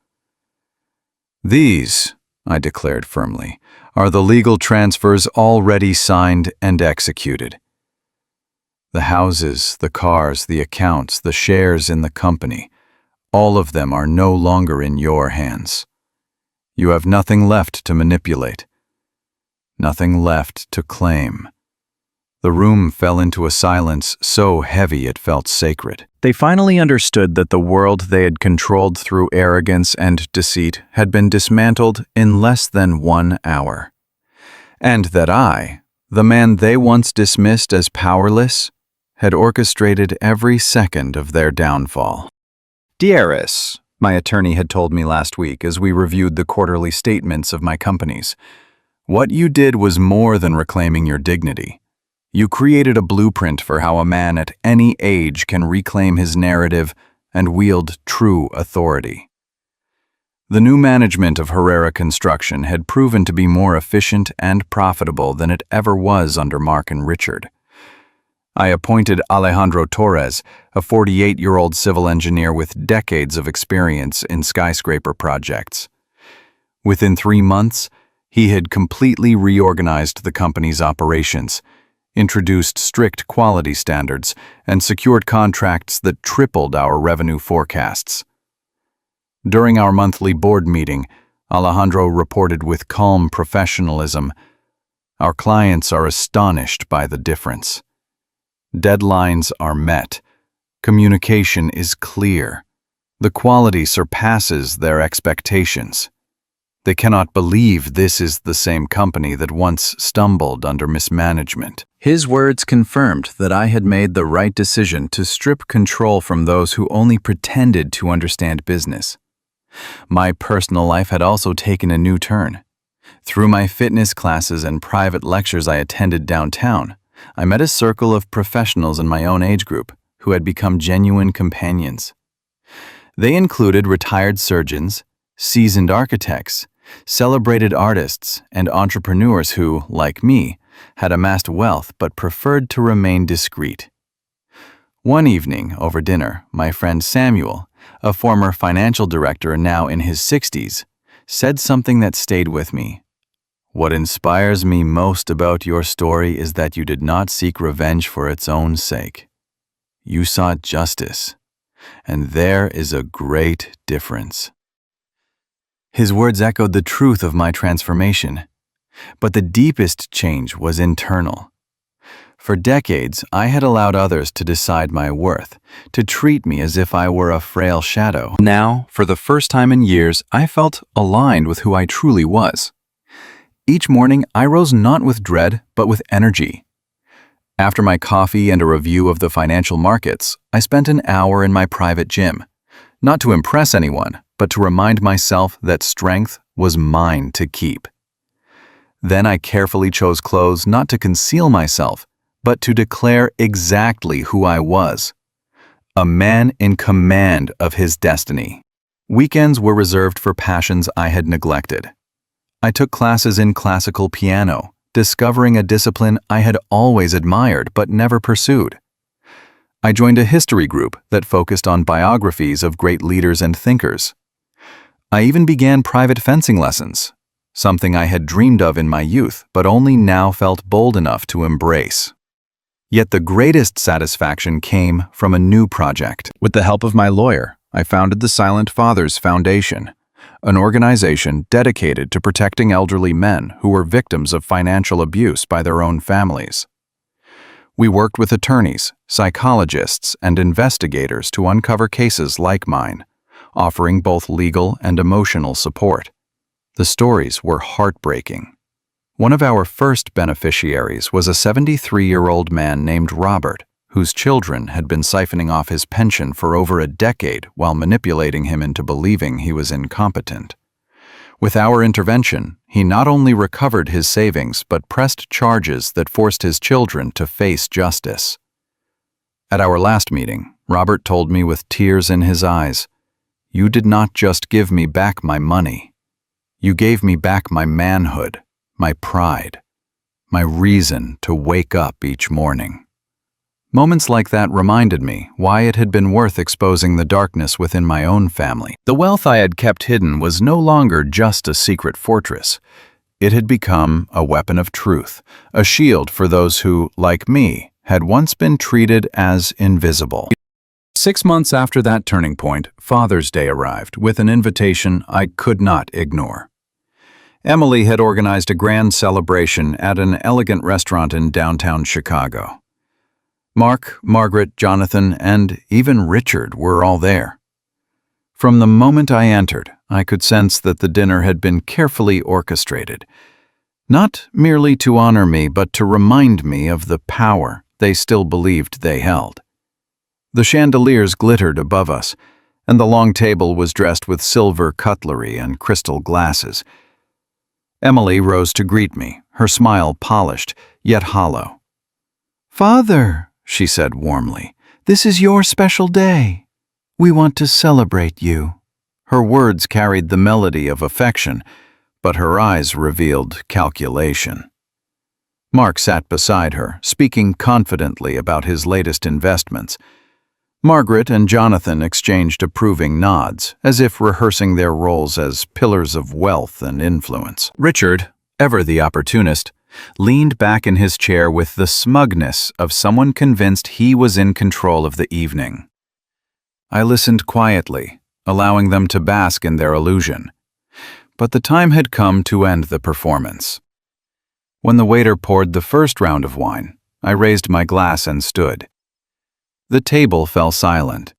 "These," I declared firmly, "are the legal transfers already signed and executed. The houses, the cars, the accounts, the shares in the company, all of them are no longer in your hands. You have nothing left to manipulate, nothing left to claim." The room fell into a silence so heavy it felt sacred. They finally understood that the world they had controlled through arrogance and deceit had been dismantled in less than 1 hour. And that I, the man they once dismissed as powerless, had orchestrated every second of their downfall. "Dearest," my attorney had told me last week as we reviewed the quarterly statements of my companies, "what you did was more than reclaiming your dignity. You created a blueprint for how a man at any age can reclaim his narrative and wield true authority." The new management of Herrera Construction had proven to be more efficient and profitable than it ever was under Mark and Richard. I appointed Alejandro Torres, a 48-year-old civil engineer with decades of experience in skyscraper projects. Within 3 months, he had completely reorganized the company's operations, introduced strict quality standards, and secured contracts that tripled our revenue forecasts. During our monthly board meeting, Alejandro reported with calm professionalism, "Our clients are astonished by the difference. Deadlines are met. Communication is clear. The quality surpasses their expectations. They cannot believe this is the same company that once stumbled under mismanagement." His words confirmed that I had made the right decision to strip control from those who only pretended to understand business. My personal life had also taken a new turn. Through my fitness classes and private lectures I attended downtown, I met a circle of professionals in my own age group who had become genuine companions. They included retired surgeons, seasoned architects, celebrated artists, and entrepreneurs who, like me, had amassed wealth but preferred to remain discreet. One evening, over dinner, my friend Samuel, a former financial director now in his 60s, said something that stayed with me. "What inspires me most about your story is that you did not seek revenge for its own sake. You sought justice, and there is a great difference." His words echoed the truth of my transformation, but the deepest change was internal. For decades, I had allowed others to decide my worth, to treat me as if I were a frail shadow. Now, for the first time in years, I felt aligned with who I truly was. Each morning, I rose not with dread, but with energy. After my coffee and a review of the financial markets, I spent an hour in my private gym, not to impress anyone, but to remind myself that strength was mine to keep. Then I carefully chose clothes not to conceal myself, but to declare exactly who I was. A man in command of his destiny. Weekends were reserved for passions I had neglected. I took classes in classical piano, discovering a discipline I had always admired but never pursued. I joined a history group that focused on biographies of great leaders and thinkers. I even began private fencing lessons, something I had dreamed of in my youth but only now felt bold enough to embrace. Yet the greatest satisfaction came from a new project. With the help of my lawyer, I founded the Silent Fathers Foundation, an organization dedicated to protecting elderly men who were victims of financial abuse by their own families. We worked with attorneys, psychologists, and investigators to uncover cases like mine, offering both legal and emotional support. The stories were heartbreaking. One of our first beneficiaries was a 73-year-old man named Robert, whose children had been siphoning off his pension for over a decade while manipulating him into believing he was incompetent. With our intervention, he not only recovered his savings but pressed charges that forced his children to face justice. At our last meeting, Robert told me with tears in his eyes, "You did not just give me back my money. You gave me back my manhood, my pride, my reason to wake up each morning." Moments like that reminded me why it had been worth exposing the darkness within my own family. The wealth I had kept hidden was no longer just a secret fortress. It had become a weapon of truth, a shield for those who, like me, had once been treated as invisible. 6 months after that turning point, Father's Day arrived with an invitation I could not ignore. Emily had organized a grand celebration at an elegant restaurant in downtown Chicago. Mark, Margaret, Jonathan, and even Richard were all there. From the moment I entered, I could sense that the dinner had been carefully orchestrated, not merely to honor me, but to remind me of the power they still believed they held. The chandeliers glittered above us, and the long table was dressed with silver cutlery and crystal glasses. Emily rose to greet me, her smile polished, yet hollow. "Father," she said warmly, "this is your special day. We want to celebrate you." Her words carried the melody of affection, but her eyes revealed calculation. Mark sat beside her, speaking confidently about his latest investments. Margaret and Jonathan exchanged approving nods, as if rehearsing their roles as pillars of wealth and influence. Richard, ever the opportunist, leaned back in his chair with the smugness of someone convinced he was in control of the evening. I listened quietly, allowing them to bask in their illusion. But the time had come to end the performance. When the waiter poured the first round of wine, I raised my glass and stood. The table fell silent.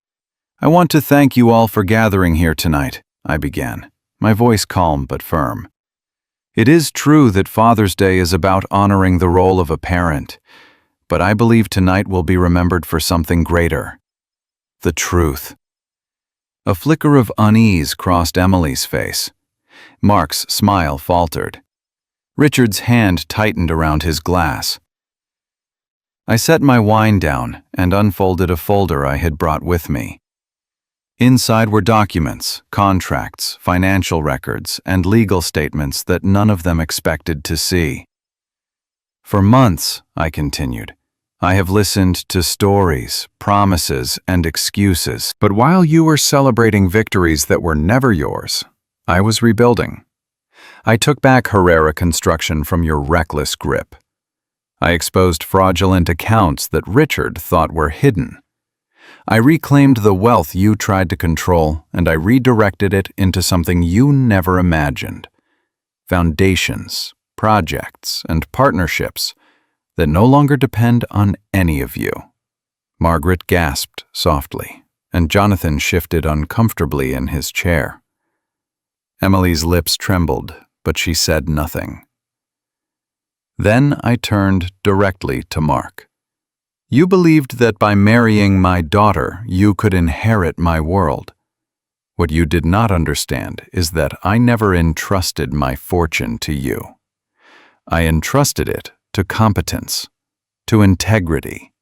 "I want to thank you all for gathering here tonight," I began, my voice calm but firm. "It is true that Father's Day is about honoring the role of a parent, but I believe tonight will be remembered for something greater: the truth." A flicker of unease crossed Emily's face. Mark's smile faltered. Richard's hand tightened around his glass. I set my wine down and unfolded a folder I had brought with me. Inside were documents, contracts, financial records, and legal statements that none of them expected to see. For months, I continued, I have listened to stories, promises, and excuses, but while you were celebrating victories that were never yours, I was rebuilding. I took back Herrera Construction from your reckless grip. I exposed fraudulent accounts that Richard thought were hidden. I reclaimed the wealth you tried to control, and I redirected it into something you never imagined. Foundations, projects, and partnerships that no longer depend on any of you. Margaret gasped softly, and Jonathan shifted uncomfortably in his chair. Emily's lips trembled, but she said nothing. Then I turned directly to Mark. You believed that by marrying my daughter, you could inherit my world. What you did not understand is that I never entrusted my fortune to you. I entrusted it to competence, to integrity,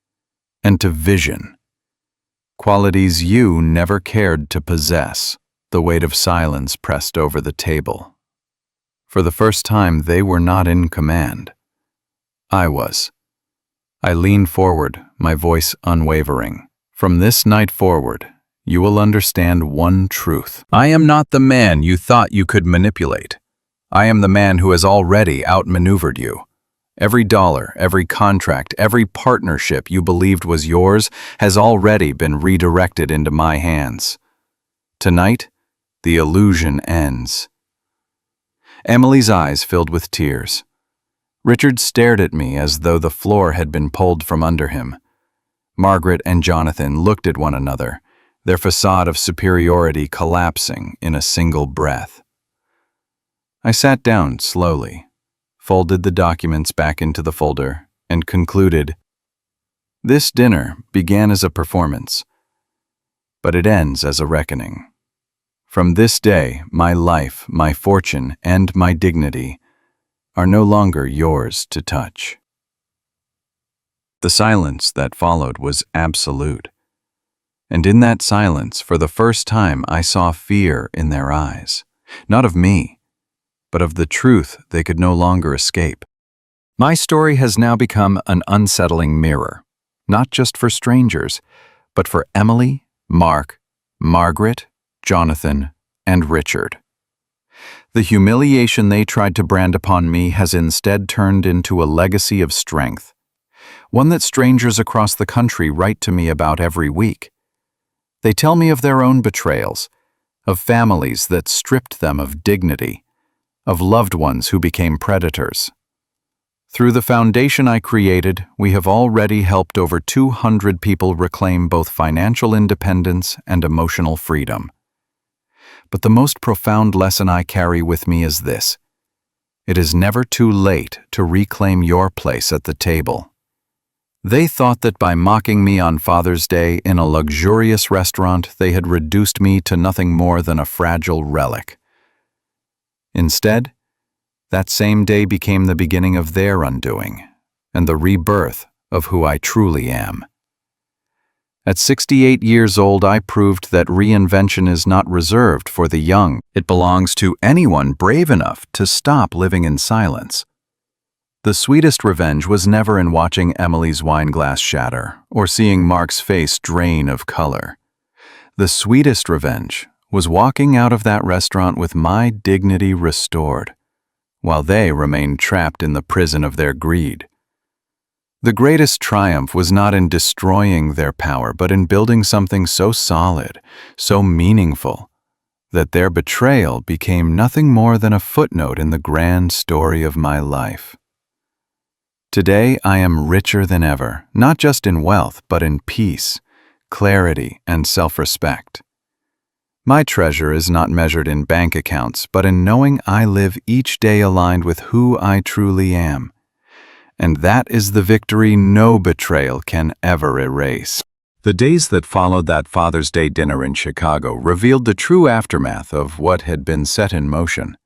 and to vision. Qualities you never cared to possess. The weight of silence pressed over the table. For the first time, they were not in command. I was. I leaned forward, my voice unwavering. From this night forward, you will understand one truth. I am not the man you thought you could manipulate. I am the man who has already outmaneuvered you. Every dollar, every contract, every partnership you believed was yours has already been redirected into my hands. Tonight, the illusion ends. Emily's eyes filled with tears. Richard stared at me as though the floor had been pulled from under him. Margaret and Jonathan looked at one another, their facade of superiority collapsing in a single breath. I sat down slowly, folded the documents back into the folder, and concluded, this dinner began as a performance, but it ends as a reckoning. From this day, my life, my fortune, and my dignity are no longer yours to touch. The silence that followed was absolute, and in that silence, for the first time, I saw fear in their eyes, not of me, but of the truth they could no longer escape. My story has now become an unsettling mirror, not just for strangers, but for Emily, Mark, Margaret, Jonathan, and Richard. The humiliation they tried to brand upon me has instead turned into a legacy of strength, one that strangers across the country write to me about every week. They tell me of their own betrayals, of families that stripped them of dignity, of loved ones who became predators. Through the foundation I created, we have already helped over 200 people reclaim both financial independence and emotional freedom. But the most profound lesson I carry with me is this: it is never too late to reclaim your place at the table. They thought that by mocking me on Father's Day in a luxurious restaurant, they had reduced me to nothing more than a fragile relic. Instead, that same day became the beginning of their undoing and the rebirth of who I truly am. At 68 years old, I proved that reinvention is not reserved for the young. It belongs to anyone brave enough to stop living in silence. The sweetest revenge was never in watching Emily's wine glass shatter or seeing Mark's face drain of color. The sweetest revenge was walking out of that restaurant with my dignity restored, while they remained trapped in the prison of their greed. The greatest triumph was not in destroying their power, but in building something so solid, so meaningful, that their betrayal became nothing more than a footnote in the grand story of my life. Today, I am richer than ever, not just in wealth, but in peace, clarity, and self-respect. My treasure is not measured in bank accounts, but in knowing I live each day aligned with who I truly am. And that is the victory no betrayal can ever erase. The days that followed that Father's Day dinner in Chicago revealed the true aftermath of what had been set in motion.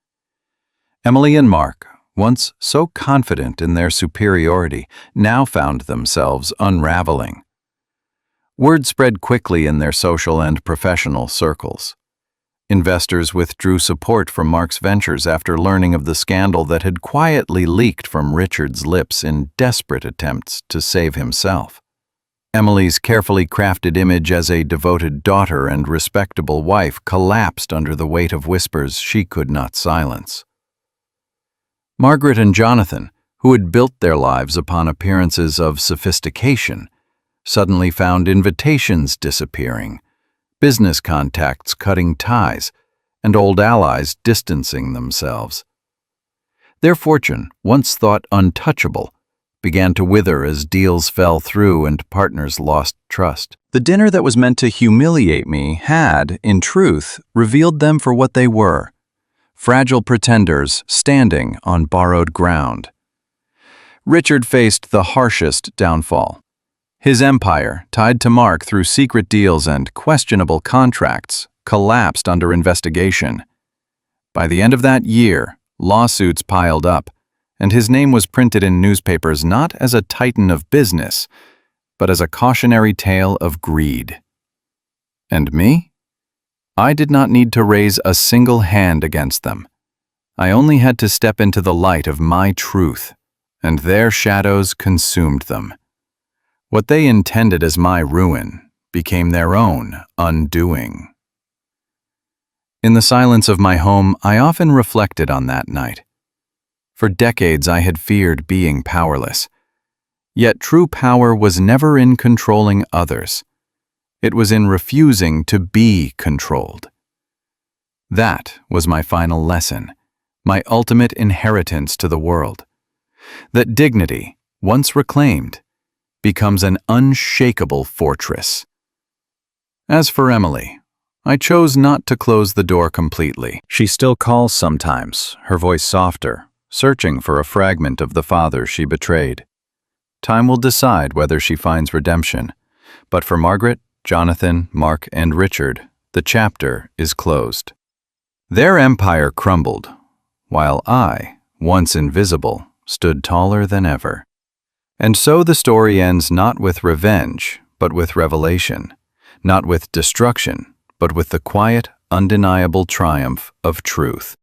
Emily and Mark, once so confident in their superiority, now found themselves unraveling. Word spread quickly in their social and professional circles. Investors withdrew support from Mark's ventures after learning of the scandal that had quietly leaked from Richard's lips in desperate attempts to save himself. Emily's carefully crafted image as a devoted daughter and respectable wife collapsed under the weight of whispers she could not silence. Margaret and Jonathan, who had built their lives upon appearances of sophistication, suddenly found invitations disappearing, business contacts cutting ties, and old allies distancing themselves. Their fortune, once thought untouchable, began to wither as deals fell through and partners lost trust. The dinner that was meant to humiliate me had, in truth, revealed them for what they were: fragile pretenders standing on borrowed ground. Richard faced the harshest downfall. His empire, tied to Mark through secret deals and questionable contracts, collapsed under investigation. By the end of that year, lawsuits piled up, and his name was printed in newspapers not as a titan of business, but as a cautionary tale of greed. And me? I did not need to raise a single hand against them. I only had to step into the light of my truth, and their shadows consumed them. What they intended as my ruin became their own undoing. In the silence of my home, I often reflected on that night. For decades I had feared being powerless. Yet true power was never in controlling others. It was in refusing to be controlled. That was my final lesson, my ultimate inheritance to the world. That dignity, once reclaimed, becomes an unshakable fortress. As for Emily, I chose not to close the door completely. She still calls sometimes, her voice softer, searching for a fragment of the father she betrayed. Time will decide whether she finds redemption, but for Margaret, Jonathan, Mark, and Richard, the chapter is closed. Their empire crumbled, while I, once invisible, stood taller than ever. And so the story ends not with revenge, but with revelation, not with destruction, but with the quiet, undeniable triumph of truth.